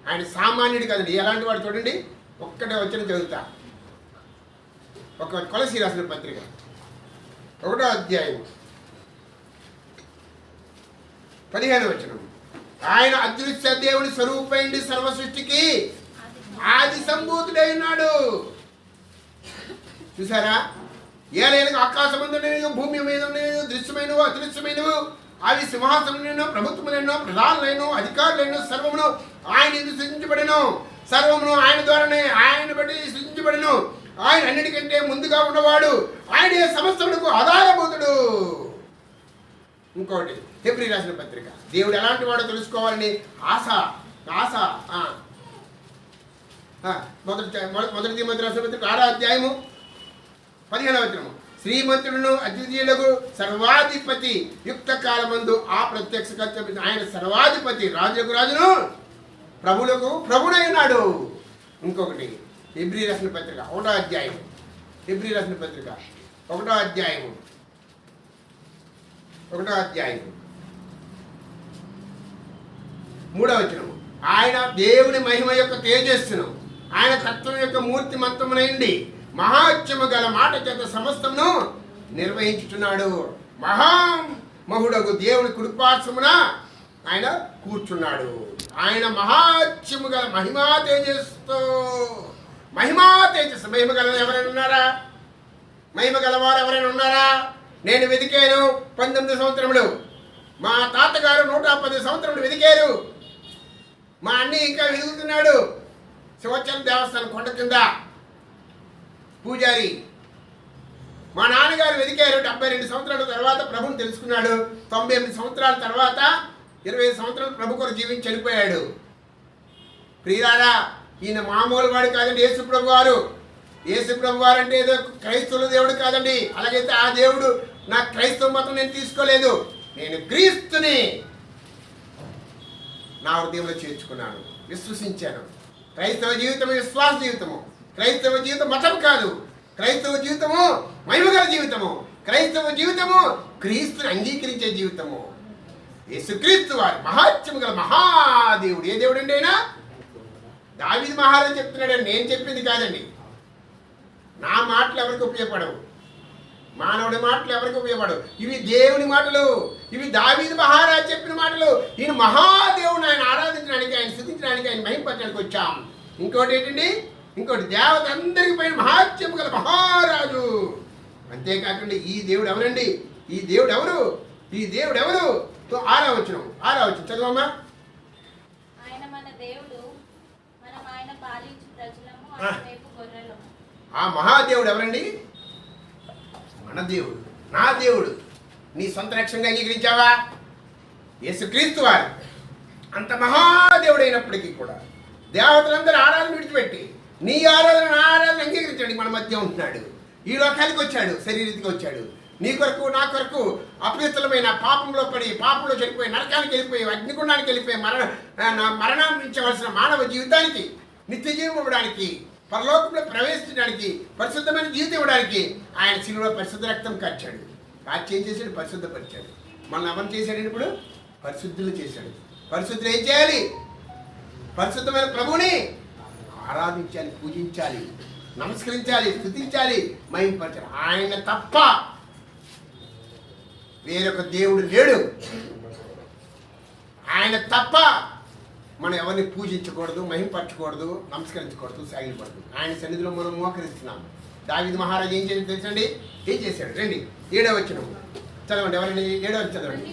ఆయన సామాన్యుడు కదండి. ఎలాంటి వాడు చూడండి. ఒక్కటే వచ్చిన చదువుతా. ఒక కొలసీ రాసిన పత్రిక 1వ అధ్యాయం 15వ వచనం. ఆయన అదృశ్య దేవుని స్వరూపైండి, సర్వ సృష్టికి ఆది సంభూతుడై ఉన్నాడు. చూసారా? ఏలైన ఆకాశమందునేను, భూమి మీద దృశ్యమైనవు, అదృశ్యమైనవు, అవి సింహాసనములైన, ప్రభుత్వములైన, ప్రధానులైన, అధికారులైన, సర్వమును ఆయన ఎందుకు సృజించబడెను. సర్వమును ఆయన ద్వారానే, ఆయన బట్టి సృజించబడెను. ఆయన అన్నిటికంటే ముందుగా ఉన్నవాడు, ఆయనే సమస్తమునకు ఆధారభూతుడు. ఇంకోటి హెబ్రీ రాసిన పత్రిక. దేవుడు ఎలాంటి వాడో తెలుసుకోవాలని ఆశ. మొదటి తిమోతి రాసిన పత్రిక 6వ అధ్యాయము 15వ వచనము. శ్రీమంతుడును అద్వితీయులకు సర్వాధిపతి యుక్త కాలమందు ఆ ప్రత్యక్ష కర్తవ్యం. ఆయన సర్వాధిపతి, రాజులకు రాజును, ప్రభులకు ప్రభుడైనాడు. ఇంకొకటి హెబ్రీ రాసిన పత్రిక 1వ అధ్యాయం. హెబ్రీ రాసిన పత్రిక 1వ అధ్యాయము 3వ వచనము. ఆయన దేవుని మహిమ యొక్క తేజస్సును, ఆయన తత్వం యొక్క మూర్తిమంతమునైంది మహాత్యము గల మాట చేత సమస్తమును నిర్వహించుచున్నాడు. మహామహుడగు దేవుని కుడిపార్శ్వమున ఆయన కూర్చున్నాడు. ఆయన మహాత్యము గల మహిమా తేజస్సు. మహిమ గల ఎవరైనా ఉన్నారా? మహిమ గలవారు ఎవరైనా ఉన్నారా? నేను వెతికాను 19 సంవత్సరములు, మా తాతగారు 110 సంవత్సరములు వెతికారు, మా అన్ని ఇంకా వెతుకుతున్నాడు. శివచంద్ర దేవస్థానం కొండ కింద పూజారి. మా నాన్నగారు వెతికారు 72 సంవత్సరాల తర్వాత ప్రభుని తెలుసుకున్నాడు. 98 సంవత్సరాల తర్వాత 25 సంవత్సరాలు ప్రభు కొరకు జీవించి చనిపోయాడు. ప్రియులారా, ఈయన మామూలు వాడు కాదండి. యేసు ప్రభు వారు. యేసు ప్రభు వారు అంటే ఏదో క్రైస్తవుల దేవుడు కాదండి. అలాగైతే ఆ దేవుడు నా క్రైస్తవ మతం నేను తీసుకోలేదు. నేను క్రీస్తుని నా హృదయంలో చేర్చుకున్నాను, విశ్వసించాను. క్రైస్తవ జీవితం విశ్వాస జీవితము. క్రైస్తవ జీవితం మతం కాదు. క్రైస్తవ జీవితము మహిమగల జీవితము. క్రైస్తవ జీవితము క్రీస్తుని అంగీకరించే జీవితము. యేసుక్రీస్తు వారు మహాత్యము గల మహాదేవుడు. ఏ దేవుడు అండి? అయినా దావీదు మహారాజు చెప్తున్నాడు, నేను చెప్పింది కాదండి. నా మాటలు ఎవరికి ఉపయోగపడవు, మానవుడి మాటలు ఎవరికి ఉపయోగపడవు. ఇవి దేవుని మాటలు, ఇవి దావీదు మహారాజు చెప్పిన మాటలు. ఈయన మహాదేవుని ఆయన ఆరాధించడానికి, ఆయన స్తుతించడానికి, ఆయన మహింపరచడానికి వచ్చాం. ఇంకోటి ఏంటండి? ఇంకోటి దేవత అందరికి పైన మహాత్యము గల మహారాజు. అంతేకాకుండా ఈ దేవుడు ఎవరండి? ఈ దేవుడు ఎవరు? ఈ దేవుడు ఎవరు? ఆరావచనం చదువమ్మా. ఆ మహాదేవుడు ఎవరండి? మన దేవుడు, నా దేవుడు. నీ సొంత రక్షణగా అంగీకరించావా? యేసుక్రీస్తు వారు అంత మహాదేవుడు అయినప్పటికీ కూడా దేవతలందరూ ఆరాధన విడిచిపెట్టి నీ ఆరాధన నా ఆరాధన అంగీకరించండి మన మధ్య ఉంటున్నాడు. ఈ లోకానికి వచ్చాడు, శరీరీతికి వచ్చాడు. నీ కొరకు నా కొరకు అపవిత్రమైన పాపంలో పడి, పాపంలో చనిపోయి, నరకానికి వెళ్ళిపోయి, అగ్నిగుండానికి వెళ్ళిపోయి, మరణించవలసిన మానవ జీవితానికి నిత్య జీవం ఇవ్వడానికి, పరలోకంలో ప్రవేశించడానికి, పరిశుద్ధమైన జీవితం ఇవ్వడానికి ఆయన శిలువలో పరిశుద్ధ రక్తం కార్చాడు. కార్చి ఏం చేశాడు? పరిశుద్ధపరిచాడు. మనల్ని ఎవరు చేశాడు? ఇప్పుడు పరిశుద్ధులు చేశాడు. పరిశుద్ధులు ఏం చేయాలి? పరిశుద్ధమైన ప్రభువుని ఆరాధించాలి, పూజించాలి, నమస్కరించాలి, స్తుతించాలి, మహింపరచాలి. ఆయన తప్ప వేరొక దేవుడు లేడు. ఆయన తప్ప మనం ఎవరిని పూజించకూడదు, మహింపరచకూడదు, నమస్కరించకూడదు, సాగిలపడదు. ఆయన సన్నిధిలో మనం మోకరిస్తున్నాం. దావీదు మహారాజు ఏం చేసి తెలుసండి? ఏం చేశాడు? రండి 7వ వచనం చదవండి. ఎవరండి? 7వ వచనం చదవండి.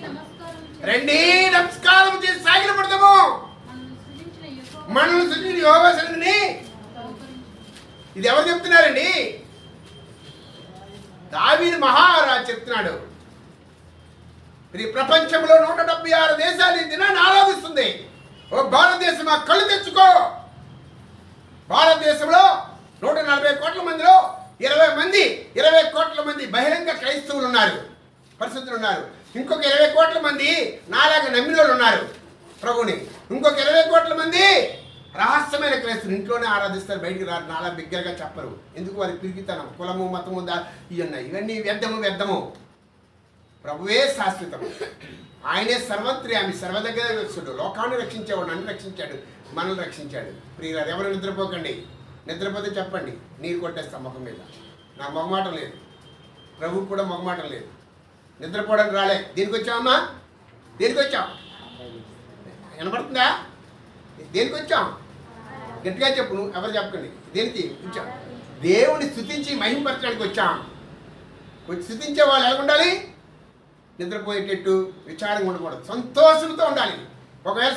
రండి నమస్కారం చేసి సాగిలపడదాము. మనల్ని సృష్టించిన యెహోవా సన్నిధిని. ఇది ఎవరు చెప్తున్నారండి? దావీదు మహారాజు చెప్తున్నాడు. ప్రపంచంలో 176 దేశాలు ఈ దినాన్ని ఆరాధిస్తుంది. ఓ భారతదేశం, ఆ కళ్ళు తెచ్చుకో. భారతదేశంలో 140 కోట్ల మందిలో 20 కోట్ల మంది బహిరంగ క్రైస్తవులు ఉన్నారు, పరిశుద్ధులు ఉన్నారు. ఇంకొక 20 కోట్ల మంది నాలాగా నమ్మిన వాళ్ళు ఉన్నారు ప్రభుని. ఇంకొక 20 కోట్ల మంది రహస్యమైన క్రైస్తవులు, ఇంట్లోనే ఆరాధిస్తారు, బయటికి రారు, నాలా బిగ్గరగా చెప్పరు. ఎందుకు? వారి పిరికితనం, కులము, మతము, ఇవన్నీ వ్యర్థము. ప్రభువే శాశ్వతం. ఆయనే సర్వత్ర్యామి, సర్వదగ్గరుడు, లోకాన్ని రక్షించేవాడు, నన్ను రక్షించాడు, మనల్ని రక్షించాడు. ప్రియులారు, ఎవరు నిద్రపోకండి. నిద్రపోతే చెప్పండి, నీరు కొట్టేస్తాం ముఖం మీద. నాకు మొగమాటం లేదు, ప్రభువు కూడా మొగమాటం లేదు. నిద్రపోవడానికి రాలే. దేనికి వచ్చామమ్మా? దేనికి వచ్చాం? వినపడుతుందా? దేనికి వచ్చాం? గట్టిగా చెప్పు. నువ్వు ఎవరు చెప్పకండి. దేనికి వచ్చాం? దేవుని స్తుతించి మహింపరచడానికి వచ్చాం. స్తుతించే వాళ్ళు ఎలా ఉండాలి? నిద్రపోయేటట్టు విచారంగా ఉండకూడదు, సంతోషంతో ఉండాలి. ఒకవేళ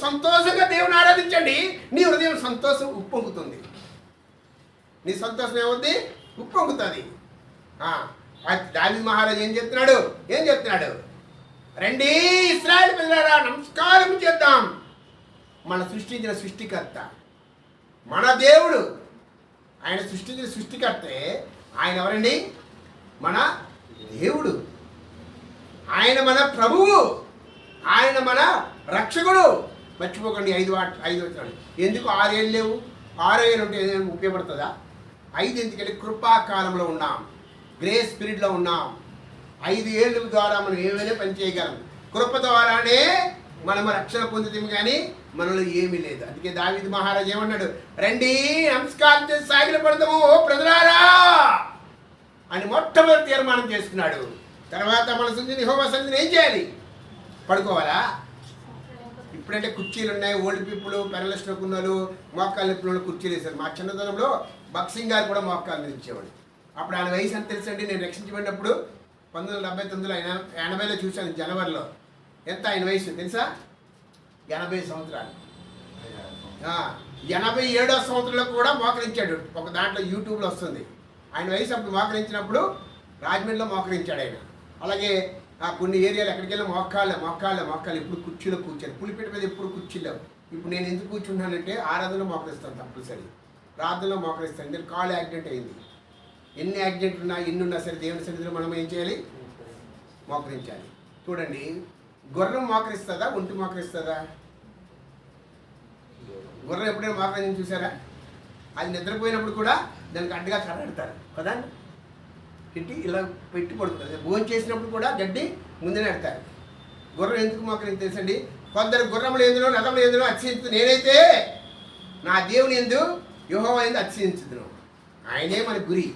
సంతోషంగా దేవుని ఆరాధించండి, నీ హృదయం సంతోషం ఉప్పొంగుతుంది. నీ సంతోషం ఏమవుద్ది? ఉప్పొంగుతుంది. దావీదు మహారాజు ఏం చెప్తున్నాడు? రండి ఇశ్రాయేలు ప్రజలారా, నమస్కారం చేద్దాం. మన సృష్టించిన సృష్టికర్త, మన దేవుడు, ఆయన సృష్టించిన సృష్టికర్తే. ఆయన ఎవరండి? మన దేవుడు. ఆయన మన ప్రభువు, ఆయన మన రక్షకుడు. మర్చిపోకండి. 5 వచనాలు. ఎందుకు 6 ఏళ్ళు లేవు? 6 ఏళ్ళు ఉంటే ఏదైనా ఉపయోగపడుతుందా? 5 ఎందుకంటే కృపాకాలంలో ఉన్నాం, గ్రేస్ పీరియడ్లో ఉన్నాం. 5 ఏళ్ళ ద్వారా మనం ఏమైనా పని చేయగలం. కృప ద్వారానే మనము రక్షణ పొందుతాము కానీ మనలో ఏమీ లేదు. అందుకే దావీదు మహారాజు ఏమన్నాడు, రండి నమస్కారం చేసి సాగిలపడదాము ఓ ప్రజలారా అని మొట్టమొదటి తీర్మానం చేసుకున్నాడు. తర్వాత మన సన్నిధిని యెహోవా సన్నిధిని ఏం చేయాలి? పడుకోవాలా? ఇప్పుడంటే కుర్చీలు ఉన్నాయి, ఓల్డ్ పీపుల్, పెరలిస్ట్లోకి ఉన్న వాళ్ళు, మోకాలు నొప్పుల కుర్చీలు వేశారు. మా చిన్నతనంలో బక్సింగ్ గారు కూడా మోకాలు మీద ఇచ్చేవాడు. అప్పుడు ఆయన వయసు అని తెలుసండి. నేను రక్షించబడినప్పుడు 1979-80లో చూశాను జనవరిలో. ఎంత ఆయన వయసు తెలుసా? 80 సంవత్సరాలు. 87వ సంవత్సరంలో కూడా మోకరించాడు. ఒక దాంట్లో యూట్యూబ్లో వస్తుంది. ఆయన వయసు అప్పుడు మోకరించినప్పుడు రాజమండ్రిలో మోకరించాడు ఆయన. అలాగే కొన్ని ఏరియాలు ఎక్కడికి వెళ్ళి మోకాళ్ళు ఇప్పుడు కుర్చీలో కూర్చాను. పులిపేట మీద ఎప్పుడు కూర్చీలో. ఇప్పుడు నేను ఎందుకు కూర్చున్నానంటే ఆరాధనలో మోకరిస్తాను తప్పనిసరి, ప్రార్థనలో మోకరిస్తాను. ఎందుకంటే కాళ్ళు యాక్సిడెంట్ అయింది. ఎన్ని యాక్సిడెంట్ ఉన్నా ఎన్ని ఉన్నా సరే దేవుని సన్నిధిలో మనం ఏం చేయాలి? మోకరించాలి. చూడండి, గుర్రం మోకరిస్తుందా, ఒంటి మోకరిస్తుందా? గుర్రం ఎప్పుడైనా మోకరించి చూసారా? అది నిద్రపోయినప్పుడు కూడా దానికి అడ్డుగా కర్రెడతారు కదా, పెట్టి ఇలా పెట్టి పడుతుంది. భోజనం చేసినప్పుడు కూడా గడ్డి ముందే నెడతారు. గుర్రం ఎందుకు మోకరించి తెలుసండి? కొందరు గుర్రములు ఎందులో రథములు ఎందులో అతిశయించు, నేనైతే నా దేవుని ఎందు యెహోవా ఎందు అతిశయించుదును. ఆయనే మన గురి.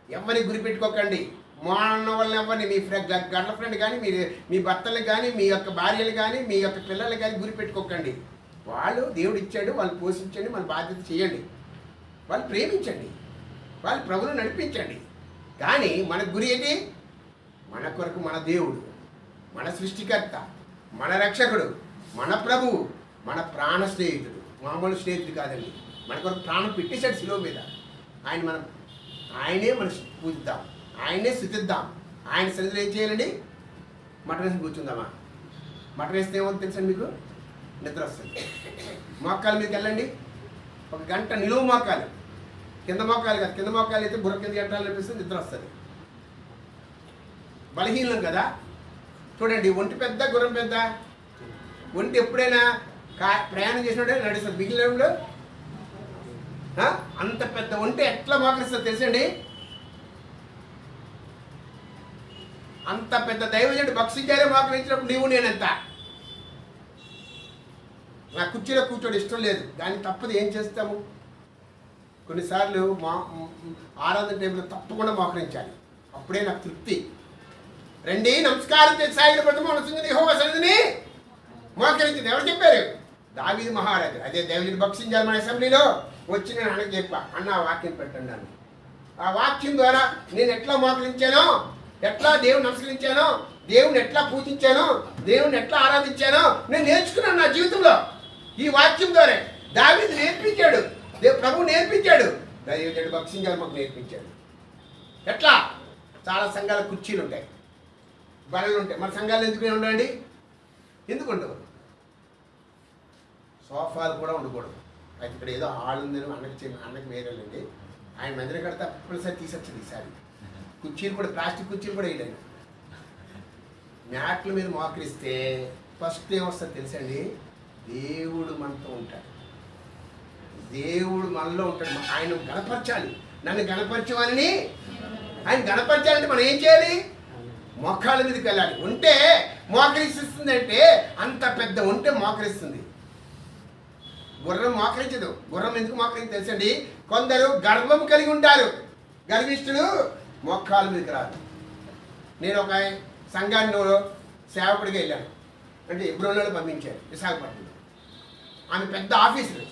ఎవరిని గురి పెట్టుకోకండి. మోన్న వల్ల ఎవరిని, మీ గర్ల్ ఫ్రెండ్ కానీ, మీ భర్తలు కానీ, మీ యొక్క భార్యలు కానీ, మీ యొక్క పిల్లలు కానీ గురి పెట్టుకోకండి. వాళ్ళు దేవుడు ఇచ్చాడు, వాళ్ళు పోషించండి, మన బాధ్యత చేయండి, వాళ్ళు ప్రేమించండి, వాళ్ళు ప్రభువును నడిపించండి. కానీ మన గురి ఏంటి? మన కొరకు మన దేవుడు, మన సృష్టికర్త, మన రక్షకుడు, మన ప్రభువు, మన ప్రాణ స్నేహితుడు. మామూలు స్నేహితుడు కాదండి. మన కొరకు ప్రాణం పెట్టేశాడు శిలువ మీద. ఆయనే మనం పూజిద్దాం, ఆయనే స్తుతిద్దాం. ఆయన సన్నిధిలో ఏం చేయాలండి? మటన్ వేసి కూర్చుందామా? మటన్ వేస్తే ఏమవుతుంది తెలుసండి మీకు? నిద్ర వస్తుంది. మోకాలు మీదకి వెళ్ళండి, ఒక గంట నిలువు మోకాలు, కింద మోకాలు కాదు. కింద మోకాలు అయితే బుర్ర కింద గంటలు అనిపిస్తుంది, నిద్ర వస్తుంది. బలహీనం కదా. చూడండి, ఒంటి పెద్ద గుర్రం పెద్ద. ఒంటి ఎప్పుడైనా ప్రయాణం చేసినట్టే నడుస్తుంది. మిగిలినప్పుడు అంత పెద్ద ఒంటి ఎట్లా మోకరిస్తుంది తెలుసండి? అంత పెద్ద దైవజనుడు భక్సించారే మోకరించినప్పుడు నీవు నేనెంత. నా కుర్చీలో కూర్చోడు ఇష్టం లేదు, కానీ తప్పదు. ఏం చేస్తాము? కొన్నిసార్లు ఆరాధన టైంలో తప్పకుండా మోకరించాలి. అప్పుడే నాకు తృప్తి. రండి నమస్కారం చేసి సాగిలపడదాము యెహోవా సన్నిధిని మోకరించింది. ఎవరు చెప్పారు? దావీదు మహారాజు. అదే దేవుని భక్షించాలి. మన అసెంబ్లీలో వచ్చి నేను అన్నకి చెప్పా, అన్న ఆ వాక్యం పెట్టండి అని. ఆ వాక్యం ద్వారా నేను ఎట్లా మోకరించానో, ఎట్లా దేవుని నమస్కరించానో, దేవుని ఎట్లా పూజించానో, దేవుని ఎట్లా ఆరాధించానో నేను నేర్చుకున్నాను నా జీవితంలో. ఈ వాక్యం ద్వారా దావీదు నేర్పించాడు, ప్రభువు నేర్పించాడు, దైవజనుడు భక్సించాలి మాకు నేర్పించాడు. ఎట్లా? చాలా సంఘాల కుర్చీలు ఉంటాయి, బలలు ఉంటాయి. మన సంఘాలు ఎందుకు ఉండండి? ఎందుకు ఉండవు? సోఫాలు కూడా ఉండకూడదు. అయితే ఇక్కడ ఏదో హాల్ ఉందని అన్నకి వేరేలండి. ఆయన మందిరం కడితే తప్పనిసరి తీసొచ్చింది ఈసారి. కుర్చీలు కూడా ప్లాస్టిక్ కుర్చీలు కూడా వేయలేదు. మ్యాట్ల మీద మోకరిస్తే ఫస్ట్ ఏమొస్తుంది తెలుసండి? దేవుడు మనతో ఉంటాడు, దేవుడు మనలో ఉంటాడు. ఆయన గణపరచాలి. నన్ను గణపరచవాలని, ఆయన గణపరచాలంటే మనం ఏం చేయాలి? మోకాళ్ళ మీదకి వెళ్ళాలి. ఉంటే మోకరిస్తుంది. అంటే అంత పెద్ద ఉంటే మోకరిస్తుంది. గుర్రం మోకరించదు. గుర్రం ఎందుకు మోకరించి తెలుసండి? కొందరు గర్వం కలిగి ఉంటారు, గర్విష్ఠులు మోకాళ్ళ మీదకి రాదు. నేను ఒక సంఘాన్ని సేవకుడిగా వెళ్ళాను. అంటే ఎబ్రోన్లో పంపించారు విశాఖపట్నంలో. ఆమె పెద్ద ఆఫీసర్.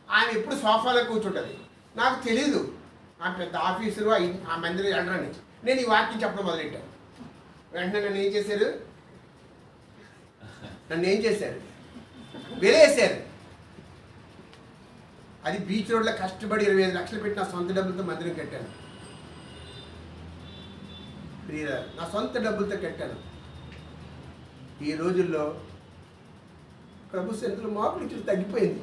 ఆమె ఎప్పుడు సోఫాలో కూర్చుంటుంది. నాకు తెలీదు ఆమె పెద్ద ఆఫీసరు, ఆ మందిరం వెళ్ళరని. నేను ఈ వాక్యం చెప్పడం మొదలెట్టాను. వెంటనే నన్ను ఏం చేశారు? వెలేసారు. అది బీచ్ రోడ్లో కష్టపడి 25 లక్షలు పెట్టి నా సొంత డబ్బులతో మందిరం కట్టాను. నా సొంత డబ్బులతో కట్టాను. ఈ రోజుల్లో ప్రభు సన్నిధిలో మోకరించడం తగ్గిపోయింది.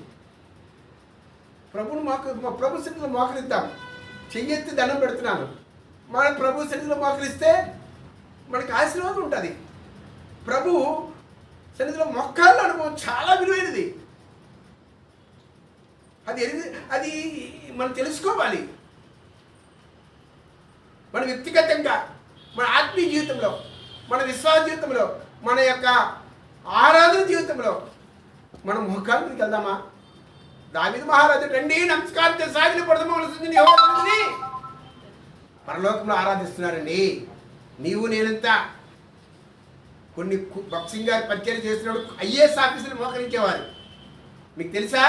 ప్రభు సన్నిధిలో మోకరిద్దాం. చెయ్యెత్తి దండం పెడుతున్నాను. మన ప్రభు సన్నిధిలో మోకరిస్తే మనకి ఆశీర్వాదం ఉంటుంది. ప్రభు సన్నిధిలో మొక్కాళ్ళ అనుభవం చాలా విలువైనది. అది మనం తెలుసుకోవాలి. మన వ్యక్తిగతంగా, మన ఆత్మీయ జీవితంలో, మన విశ్వాస జీవితంలో, మన యొక్క ఆరాధన జీవితంలో మనం మోకాళ్ళ మీదకి వెళ్దామా? దావీదు మహారాజు రండి నమస్కారం చేసి సాగిలపడదామని యెహోవా సన్నిధిని పరలోకంలో ఆరాధిస్తున్నారండి. నీవు నేనంత కొన్ని బాక్సింగ్ గారు పరిచయం చేసినప్పుడు ఐఏఎస్ ఆఫీసులు మోకరించేవారు. మీకు తెలుసా?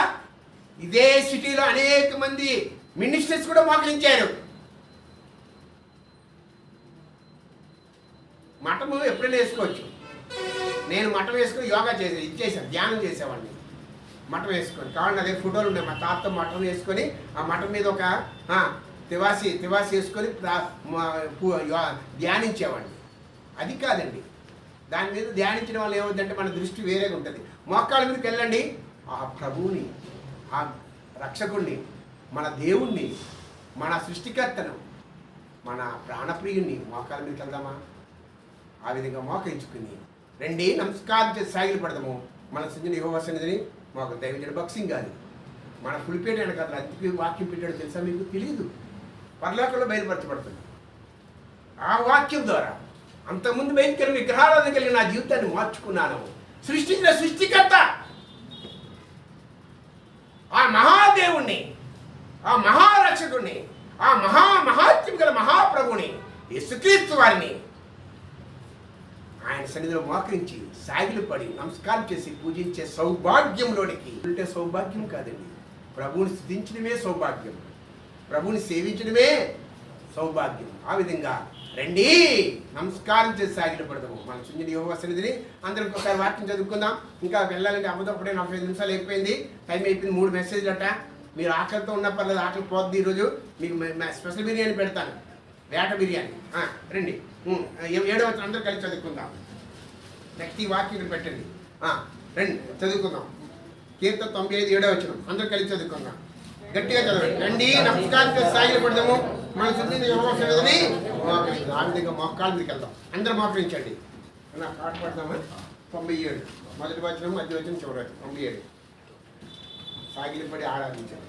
ఇదే సిటీలో అనేక మంది మినిస్టర్స్ కూడా మోకరించారు. మఠము ఎప్పుడైనా వేసుకోవచ్చు. నేను మఠం వేసుకొని యోగా చేశాను, ధ్యానం చేసేవాడిని మఠం వేసుకొని. కావాలి అదే ఫోటోలు ఉన్నాయి. మా తాతతో మఠం వేసుకొని ఆ మఠం మీద ఒక తివాసి వేసుకొని ధ్యానించేవాడిని. అది కాదండి, దాని మీద ధ్యానించడం వల్ల ఏమవుతుందంటే మన దృష్టి వేరేగా ఉంటుంది. మోకాళ్ళ మీదకి వెళ్ళండి, ఆ ప్రభువుని, ఆ రక్షకుణ్ణి, మన దేవుణ్ణి, మన సృష్టికర్తను, మన ప్రాణప్రియుణ్ణి మోకాళ్ళ మీదకి వెళ్దామా? ఆ విధంగా మోకరించుకుని రండి నమస్కారం చేసి సాగిలపడదాము. మన సృజన యెహోవా సన్నిధిని మాకు దైవజనుడు భక్సింగ్ గారు మన పులిపేట వెనకాల అతికి వాక్యం పెట్టాడు తెలుసా? మీకు తెలియదు. పరలోకంలో బయలుపరచబడుతుంది ఆ వాక్యం ద్వారా. అంతకుముందు బయలుకెళ్ళిన విగ్రహారాధన కలిగిన నా జీవితాన్ని మార్చుకున్నాను. సృష్టించిన సృష్టికర్త ఆ మహాదేవుణ్ణి, ఆ మహారక్షకుణ్ణి, ఆ మహాత్యం గల మహాప్రభుని యేసుక్రీస్తు వారిని ఆయన సన్నిధిలో మోకరించి సాగిలు పడి నమస్కారం చేసి పూజించే సౌభాగ్యంలోనికి అంటే సౌభాగ్యం కాదండి, ప్రభువుని స్తుతించడమే సౌభాగ్యం, ప్రభువుని సేవించడమే సౌభాగ్యం. ఆ విధంగా రండి నమస్కారం చేసి సాగిలు పడదాము. మన సుంజని యెహోవా సన్నిధిని అందరికి ఒకసారి వాక్యం చదువుకుందాం. ఇంకా వెళ్ళాలంటే అమ్మదప్పుడే 45 నిమిషాలు అయిపోయింది, టైం అయిపోయింది. 3 మెసేజ్లు అట. మీరు ఆకలితో ఉన్న పర్లేదు, ఆకలి పోద్ది. ఈరోజు మీకు స్పెషల్ బిర్యానీ పెడతాను, వేట బిర్యానీ. రండి 7వ వచనం అందరూ కలిసి చదువుకుందాం. నెక్స్ట్ ఈ వాక్యం పెట్టండి. రండి చదువుకుందాం. కీర్తన 95 7వ వచనం అందరూ కలిసి చదువుకుందాం. గట్టిగా చదవండి. రండి నమస్కారం చేసి సాగిలపడదాము. మన సుందరి యెహోవా సన్నిధిని మోకరించండి. ఆ విధంగా మోకాళ్ళ మీదకి వెళ్దాం. అందరూ మోకరించండి. నాకు పాట పడదామా? 97 మొదటి వచనం, మధ్య వచనం, చివరి వచనం. 97 సాగిలపడి ఆరాధించండి.